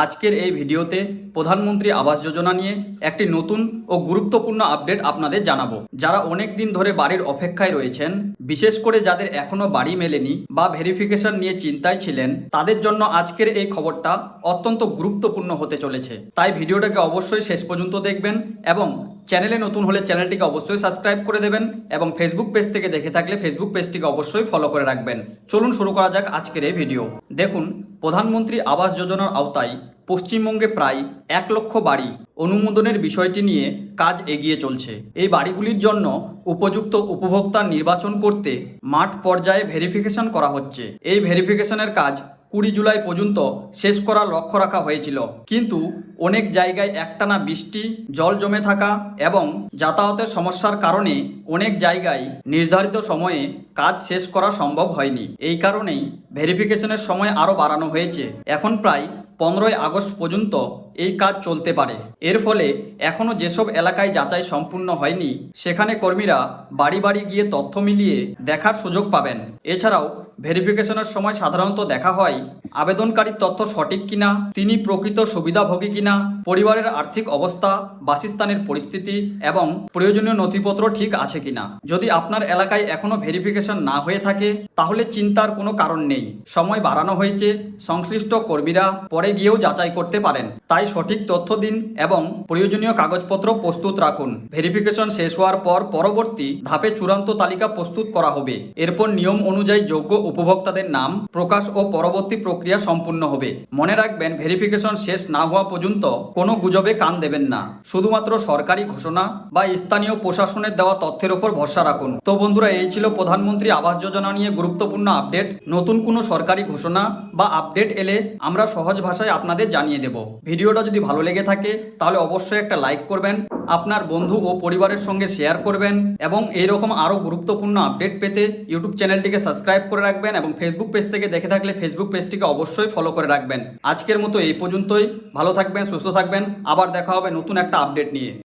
আজকের এই ভিডিওতে প্রধানমন্ত্রী আবাস যোজনা নিয়ে একটি নতুন ও গুরুত্বপূর্ণ আপডেট আপনাদের জানাবো। যারা অনেক দিন ধরে বাড়ির অপেক্ষায় রয়েছেন, বিশেষ করে যাদের এখনো বাড়ি মেলেনি বা ভেরিফিকেশন নিয়ে চিন্তায় ছিলেন, তাদের জন্য আজকের এই খবরটা অত্যন্ত গুরুত্বপূর্ণ হতে চলেছে। তাই ভিডিওটাকে অবশ্যই শেষ পর্যন্ত দেখবেন এবং চ্যানেলে নতুন হলে চ্যানেলটিকে অবশ্যই সাবস্ক্রাইব করে দেবেন এবং ফেসবুক পেজ থেকে দেখে থাকলে ফেসবুক পেজটিকে অবশ্যই ফলো করে রাখবেন। চলুন শুরু করা যাক আজকের এই ভিডিও। দেখুন, প্রধানমন্ত্রী আবাস যোজনার আওতায় পশ্চিমবঙ্গে প্রায় 1 লক্ষ বাড়ি অনুমোদনের বিষয়টি নিয়ে কাজ এগিয়ে চলছে। এই বাড়িগুলির জন্য উপযুক্ত উপভোক্তা নির্বাচন করতে মাঠ পর্যায়ে ভেরিফিকেশন করা হচ্ছে। এই ভেরিফিকেশনের কাজ 20 জুলাই পর্যন্ত শেষ করার লক্ষ্য রাখা হয়েছিল, কিন্তু অনেক জায়গায় একটানা বৃষ্টি, জল জমে থাকা এবং যাতায়াতের সমস্যার কারণে অনেক জায়গায় নির্ধারিত সময়ে কাজ শেষ করা সম্ভব হয়নি। এই কারণেই ভেরিফিকেশনের সময় আরও বাড়ানো হয়েছে। এখন প্রায় 15ই আগস্ট পর্যন্ত এই কাজ চলতে পারে। এর ফলে এখনও যেসব এলাকায় যাচাই সম্পূর্ণ হয়নি, সেখানে কর্মীরা বাড়ি বাড়ি গিয়ে তথ্য মিলিয়ে দেখার সুযোগ পাবেন। এছাড়াও ভেরিফিকেশনের সময় সাধারণত দেখা হয় আবেদনকারীর তথ্য সঠিক কিনা, তিনি প্রকৃত সুবিধাভোগী কিনা, পরিবারের আর্থিক অবস্থা, বাসস্থানের পরিস্থিতি এবং প্রয়োজনীয় নথিপত্র ঠিক আছে কিনা। যদি আপনার এলাকায় এখনো ভেরিফিকেশন না হয়ে থাকে, তাহলে চিন্তার কোনো কারণ নেই। সময় বাড়ানো হয়েছে, সংশ্লিষ্ট কর্মীরা পরে গিয়েও যাচাই করতে পারেন। তাই সঠিক তথ্য দিন এবং প্রয়োজনীয় কাগজপত্র প্রস্তুত রাখুন। ভেরিফিকেশন শেষ হওয়ার পর পরবর্তী ধাপে চূড়ান্ত তালিকা প্রস্তুত করা হবে। এরপর নিয়ম অনুযায়ী যোগ্য উপভোক্তাদের নাম প্রকাশ ও পরবর্তী প্রক্রিয়া সম্পূর্ণ হবে। মনে রাখবেন, ভেরিফিকেশন শেষ না হওয়া পর্যন্ত কোনো গুজবে কান দেবেন না। শুধুমাত্র সরকারি ঘোষণা বা স্থানীয় প্রশাসনের দেওয়া তথ্যের উপর ভরসা রাখুন। তো বন্ধুরা, এই ছিল প্রধানমন্ত্রী আবাস যোজনা নিয়ে গুরুত্বপূর্ণ আপডেট। নতুন কোনো সরকারি ঘোষণা বা আপডেট এলে আমরা সহজ ভাষায় আপনাদের জানিয়ে দেব। ভিডিওটা যদি ভালো লেগে থাকে তাহলে অবশ্যই একটা লাইক করবেন, আপনার বন্ধু ও পরিবারের সঙ্গে শেয়ার করবেন এবং এইরকম আরও গুরুত্বপূর্ণ আপডেট পেতে ইউটিউব চ্যানেলটিকে সাবস্ক্রাইব করে রাখবেন এবং ফেসবুক পেজ থেকে দেখে থাকলে ফেসবুক পেজটিকে অবশ্যই ফলো করে রাখবেন। আজকের মতো এই পর্যন্তই। ভালো থাকবেন, সুস্থ থাকবেন। আবার দেখা হবে নতুন একটা আপডেট নিয়ে।